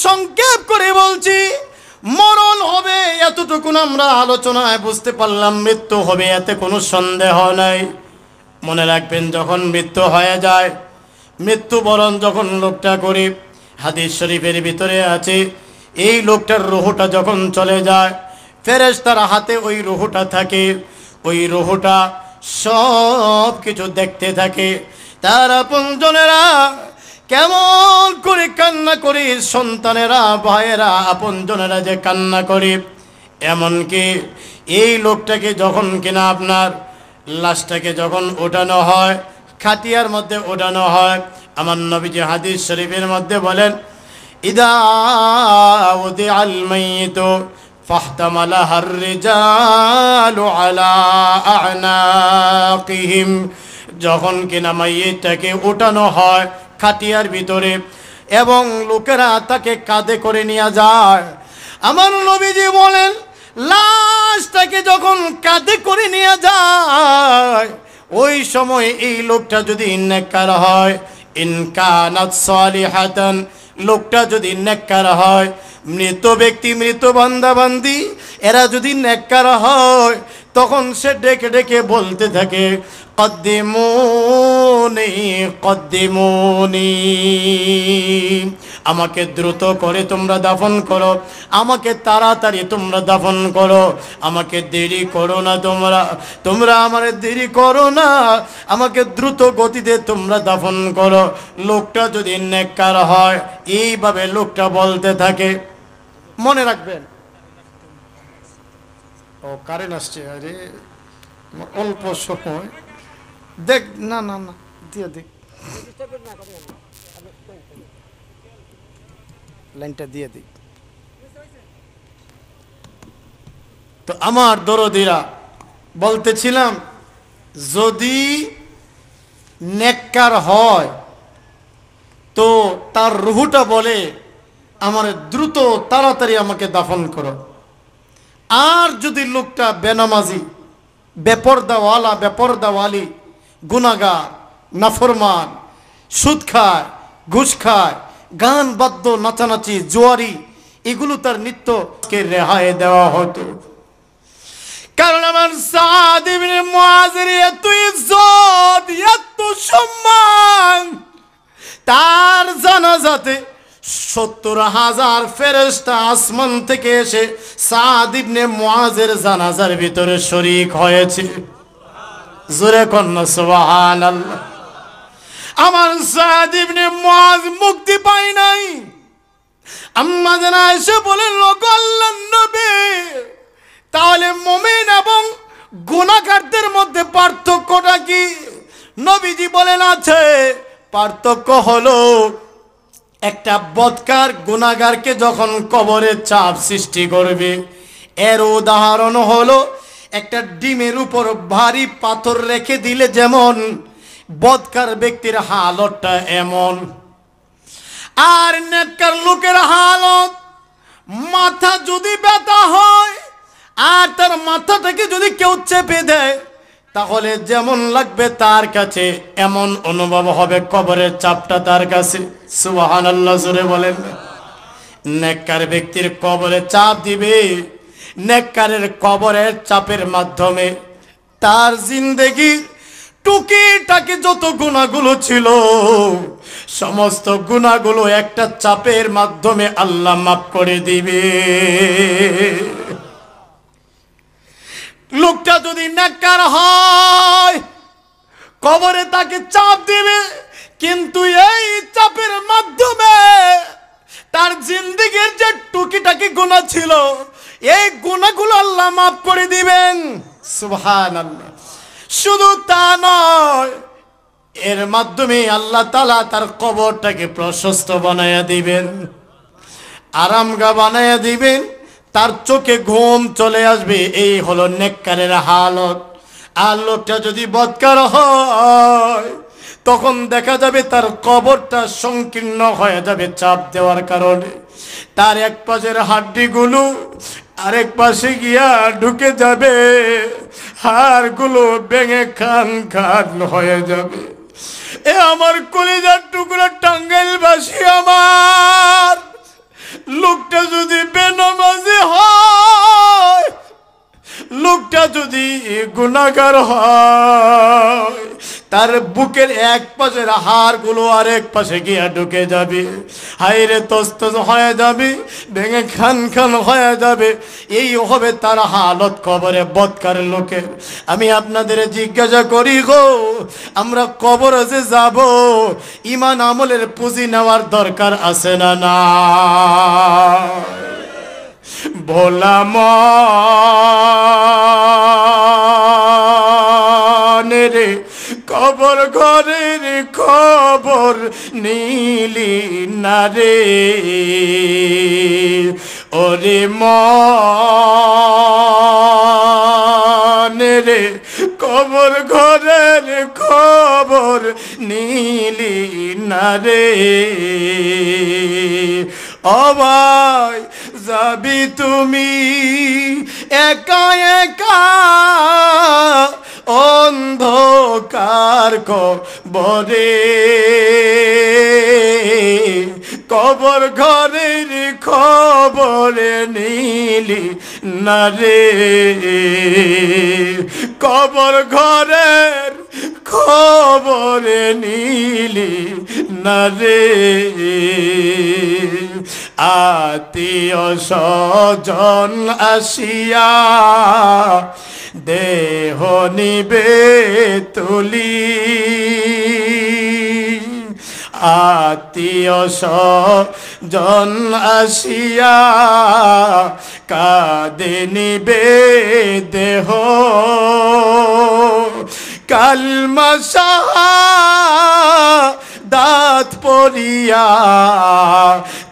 সংক্ষেপ করে বলছি, মরণ হবে এতটুকু আমরা আলোচনায় বুঝতে পারলাম, মৃত্যু হবে এতে কোনো সন্দেহ নাই। মনে রাখবেন, যখন মৃত্যু হয়ে যায়, মৃত্যুবরণ যখন লোকটা করে, হাদিস শরীফের ভিতরে আছে, এই লোকটার রুহটা যখন চলে যায়, ফেরেশতার হাতে ওই রুহটা থাকে। ওই রুহটা সব কিছু দেখতে থাকে। তার আপনজনেরা কেমন করে কান্না করে, সন্তানেরা, ভাইয়েরা, আপনজনেরা যে কান্না করে। এমনকি এই লোকটাকে যখন কিনা আপনার লাশটাকে যখন ওঠানো হয়, খাটিয়ার মধ্যে ওঠানো হয়, আমার নবীজি হাদিস শরীফের মধ্যে বলেন, ইদা উদিআল মাইয়িতু ফাহতামালাহার রিজালু আলা আ'নাকিহিম, যখন কিনা মাইয়িতটাকে ওঠানো হয় খাটিয়ার ভিতরে এবং লোকেরা তাকে কাঁধে করে নিয়ে যায়, আমার নবীজি বলেন, লাশটাকে যখন কাঁধে করে নিয়ে যায়, ওই সময় এই লোকটা যদি নেককার হয়, ইন কানাত সালিহাতান, লোকটা যদি নেককার হয়, মৃত ব্যক্তি, মৃত বান্দা বান্দি এরা যদি নেককার হয়, তখন সে ডেকে ডেকে বলতে থাকে, কদ্দিমুনি কদ্দিমুনি, আমাকে দ্রুত করে তোমরা দাফন করো, আমাকে তাড়াতাড়ি তোমরা দাফন করো, আমাকে দেরি করো না, তোমরা আমার দেরি করো না, আমাকে দ্রুত গতিতে তোমরা দাফন করো। লোকটা যদি নেককার হয়, এইভাবে লোকটা বলতে থাকে। মনে রাখবেন, ও কারেন্ট আসছে, আরে অল্প সময় দেখ, না না না দিয়ে দেখ, লাইনটা দিয়ে দিই। তো আমার দরদিরা, বলতেছিলাম, যদি নেককার হয় তো তার রুহটা বলে, আমার দ্রুত তাড়াতাড়ি আমাকে দাফন করো। আর যদি লোকটা বেনামাজি, বেপরদাওয়ালা, বেপরদাওয়ালি, গুনাহগার, নাফরমান, সুদ খায়, ঘুষ খায়, গান বাদ্য, নাচানাচি, জুয়ারি, এগুলো তার নিত্যকে রেহাই দেওয়া হতো। কারণ আমার সাদ ইবনে মুআযের এত ইজ্জত, এত সম্মান, তার জানাজাতে ৭০,০০০ ফেরেশতা আসমান থেকে এসে সাদ ইবনে মুআযের জানাজার ভিতরে শরীক হয়েছে। জোরে কন্না সুবহানাল্লাহ। আমার সাদ ইবনে মুআয মুক্তি পায় নাই। আম্মা জান আয়েশা বলেন, লোক আল্লাহর নবী, তাহলে মুমিন এবং গুনাহগারদের মধ্যে পার্থক্যটা কি? নবীজি বলেন, আছে। পার্থক্য হলো, একটা বদকার গুনাহগারকে যখন কবরে চাপ সৃষ্টি করবে, এর উদাহরণ হলো একটা ডিমের উপর ভারী পাথর রেখে দিলে যেমন বদকার ব্যক্তির হালতটা এমন। আর নেককার লোকের হালত, মাথা যদি ব্যথা হয় আর তার মাথাটাকে যদি কেউ চেপে দেয়, তাহলে যেমন লাগবে তার কাছে, এমন অনুভব হবে কবরের চাপটা তার কাছে। সুবহানাল্লাহ, জোরে বলেন। নেককার ব্যক্তির কবরে চাপ দিবে, নেককারের কবরের চাপের মাধ্যমে তার জিন্দেগি টুকিটাকি যত গুনাহগুলো ছিল, সমস্ত গুনাহগুলো একটা চাপের মাধ্যমে আল্লাহ মাফ করে দিবে। লোকটা যদি নেককার হয়, কবরে তাকে চাপ দিবে, কিন্তু এই চাপের মাধ্যমে তার জিন্দেগির যে টুকিটাকি গুনাহ ছিল, এই গুনাহগুলো আল্লাহ মাফ করে দিবেন। সুবহানাল্লাহ। শুধু তা নয়, এর মাধ্যমে আল্লাহ তাআলা তার কবরটাকে প্রশস্ত বানায়া দিবেন, আরামগা বানায়া দিবেন, তার চোখে ঘুম চলে আসবে। এই হলো নেককারের হালত। আর লোকটা যদি বদকার হয়, তখন দেখা যাবে তার কবরটা সংকীর্ণ হয়ে যাবে চাপ দেওয়ার কারণে। তার এক পাশের হাড্ডিগুলো আরেক পাশে গিয়া ঢুকে যাবে, হাড়গুলো ভেঙে খান খান হয়ে যাবে। এ আমার কলিজার টুকরা টাঙ্গাইলবাসী, আমার গুনাহগার হয় তার বুকের এক পাশের হাড়গুলো আরেক পাশে গিয়া ঢুকে যাবে, হায়রে তস্তস হয়ে যাবে, ভেঙে খান খান হয়ে যাবে। এই হবে তার হালত কবরে বদকার লোকের। আমি আপনাদের জিজ্ঞাসা করি গো, আমরা কবরে যে যাব ঈমান আমলের পুঁজি নেওয়ার দরকার আছে না? না ভোলা মনে রে কবর ঘরের খবর নীলি না রে, ওরে মনে রে কবর ঘরের খবর নীলি না রে। ও ভাই যাবি তুমি একা একা অন্ধকার কবরে, কবর ঘরের খবর নীলি না রে, কবর ঘরের খবর নীলি না রে। আত্মীয় স্বজন আসিয়া দেহ নিবে তুলি, আত্মীয় স্বজন আসিয়া কাঁদে নিবে দেহ, কালমা শাহাদাত পড়িয়া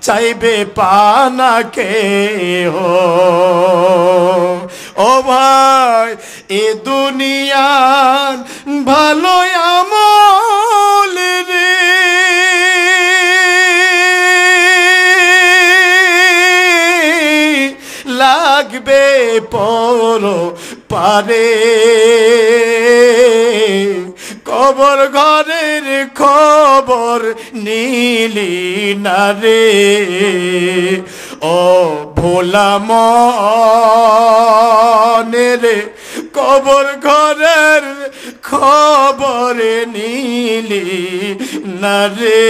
চাইবে পানা কেহ। ও ভাই এ দুনিয়ার ভালো আমল রে লাগবে পর পারে, কবর ঘরের খবর নীলি না রে। ও ভোলা মনে রে কবর ঘরের খবর নীলি না রে।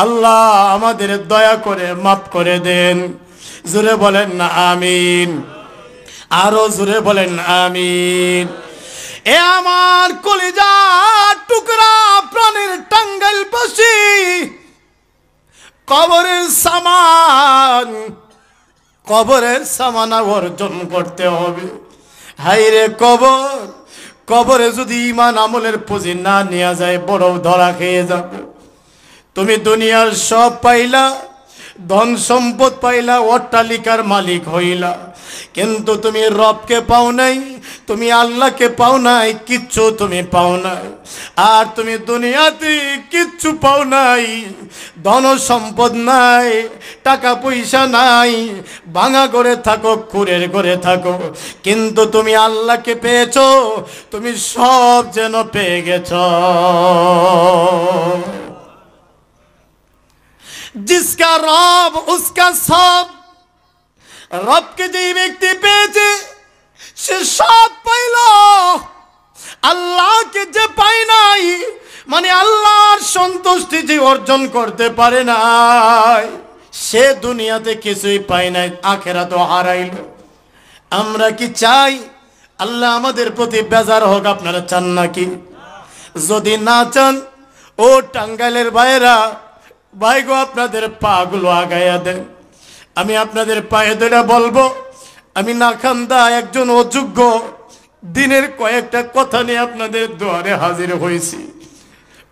আল্লাহ আমাদের দয়া করে মাফ করে দেন। জোরে বলেন না আমিন, আরো জোরে বলেন আমিন। এ আমার কলিজা টুকরা প্রাণের টাঙ্গাইলবাসী, কবরের সামান, কবরের সামানা অর্জন করতে হবে। হাইরে কবর, কবরে যদি ঈমান আমলের পুঁজি না নেওয়া যায় বড় ধরা খেয়ে যাবে। তুমি দুনিয়ার সব পাইলা, ধন সম্পদ পাইলা, অট্টালিকার মালিক হইলা, কিন্তু তুমি রবকে পাও নাই, তুমি আল্লাহকে পাও নাই, কিচ্ছু তুমি পাও নাই। আর তুমি দুনিয়াতে কিচ্ছু পাও নাই, ধন সম্পদ নাই, টাকা পয়সা নাই, ভাঙা করে থাকো, কুড়ের করে থাকো, কিন্তু তুমি আল্লাহকে পেয়েছো, তুমি সব যেন পেয়ে গেছো। जिसका रब उसका सब, রবকে যে ব্যক্তি পেয়েছে সে সব পাইল। আল্লাহকে যে পায় নাই, মানে আল্লাহর সন্তুষ্টি যে অর্জন করতে পারে নাই, সে দুনিয়াতে কিছুই পায় নাই, আখিরাতও হারাইল। আমরা কি চাই আল্লাহ আমাদের প্রতি বেজার হোক? আপনারা চান নাকি? যদি না চান, ও টাঙ্গাইলের ভাইরা, ভাই গো আপনাদের পা গুলো আগাইয়া দেন। আমি আপনাদের পায়ে ধরে বলবো, আমি নাখান্দা একজন অযোগ্য, দিনের কয়েকটা কথা নিয়ে আপনাদের দুয়ারে হাজির হয়েছি।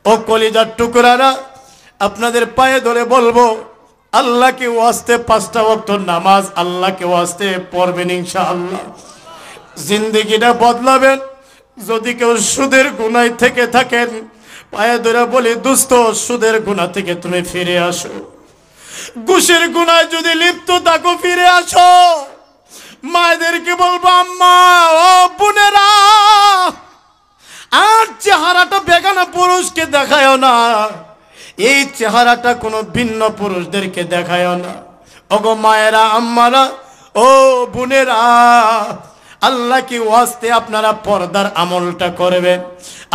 ও কলিজার টুকরারা, আপনাদের পায়ে ধরে বলবো, আল্লাহকে ওয়াস্তে 5টা ওয়াক্ত নামাজ আল্লাহকে ওয়াস্তে পড়বেন ইনশাআল্লাহ। জিন্দেগিটা বদলাবেন। যদি কেউ সুদের গুনায় থেকে থাকেন, পায়ে ধরে বলি, দোস্ত সুদের গুনাহ থেকে তুমি ফিরে আসো। ঘুষের গুনায় যদি লিপ্ত থাকো, ফিরে আসো। মায়েদেরকে বলবো, আম্মা ও বোনেরা, আর চেহারাটা বেগানা পুরুষকে দেখায় না, এই চেহারাটা কোনো ভিন্ন পুরুষদেরকে দেখায় না। ওগো মায়েরা, আম্মারা, ও বোনেরা, আল্লাহ কি ওয়াস্তে আপনারা পর্দার আমলটা করবেন।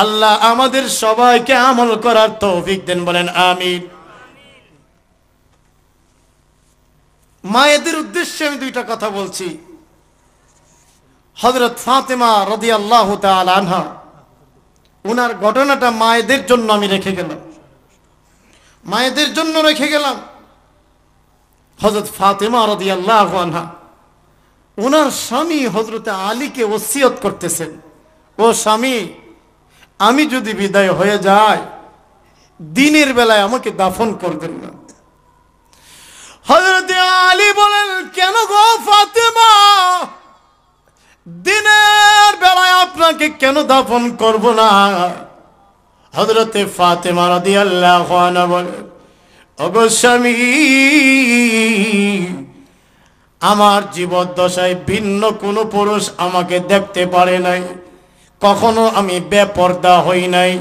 আল্লাহ আমাদের সবাইকে আমল করার তৌফিক দেন, বলেন আমিন। মায়েদের উদ্দেশ্যে আমি দুইটা কথা বলছি। হযরত ফাতেমা রাদিয়াল্লাহু তাআলা আনহা, ওনার ঘটনাটা মায়েদের জন্য আমি রেখে গেলাম, মায়েদের জন্য রেখে গেলাম। হযরত ফাতেমা রাদিয়াল্লাহু আনহা ওনার স্বামী হযরত আলীকে ওসিয়ত করতেছেন, ও স্বামী, আমি যদি বিদায় হয়ে যাই, দিনের বেলায় আমাকে দাফন করবেন না। হযরত আলী বলেন, কেন গো ফাতেমা, দিনের বেলায় আপনাকে কেন দাফন করব না? হযরতে ফাতেমা রাদিয়াল্লাহু আনহা বলেন, ওগো স্বামী, আমার জীবদ্দশায় ভিন্ন কোনো পুরুষ আমাকে দেখতে পারে নাই, কখনো আমি বেপর্দা হই নাই,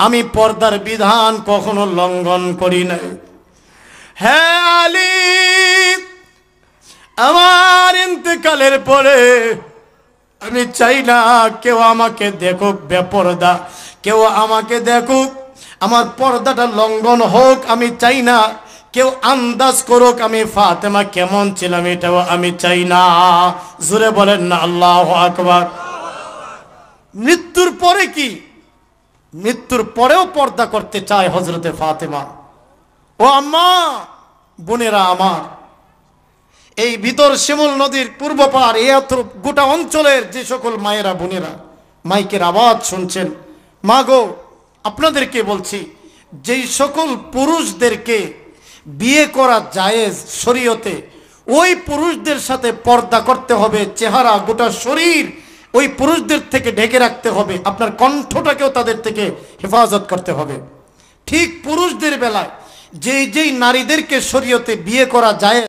আমি পর্দার বিধান কখনো লঙ্ঘন করি নাই। হ্যাঁ আলী, আমার ইন্তেকালের পরে আমি চাই না কেউ আমাকে দেখুক বেপর্দা, কেউ আমাকে দেখুক আমার পর্দাটা লঙ্ঘন হোক। আমি চাই না কেউ আন্দাজ করুক আমি ফাতেমা কেমন ছিলাম, এটাও আমি চাই না। জোরে বলেন না আল্লাহু আকবার। মৃত্যুর পরে কি, মৃত্যুর পরেও পর্দা করতে চায় হযরতে ফাতেমা। ও আম্মা, বোনেরা আমার, এই ভিতর শিমুল নদীর পূর্ব পার এত গোটা অঞ্চলের যে সকল মায়েরা বোনেরা মাইকের আওয়াজ শুনছেন, মা গো, আপনাদেরকে বলছি, যেই সকল পুরুষদেরকে বিয়ে করা জায়েজ শরীয়তে, ওই পুরুষদের সাথে পর্দা করতে হবে, চেহারা গোটা শরীর ওই পুরুষদের থেকে ঢেকে রাখতে হবে, আপনার কণ্ঠটাকেও তাদের থেকে হেফাজত করতে হবে। ঠিক পুরুষদের বেলায় যেই যেই নারীদেরকে শরীয়তে বিয়ে করা যায়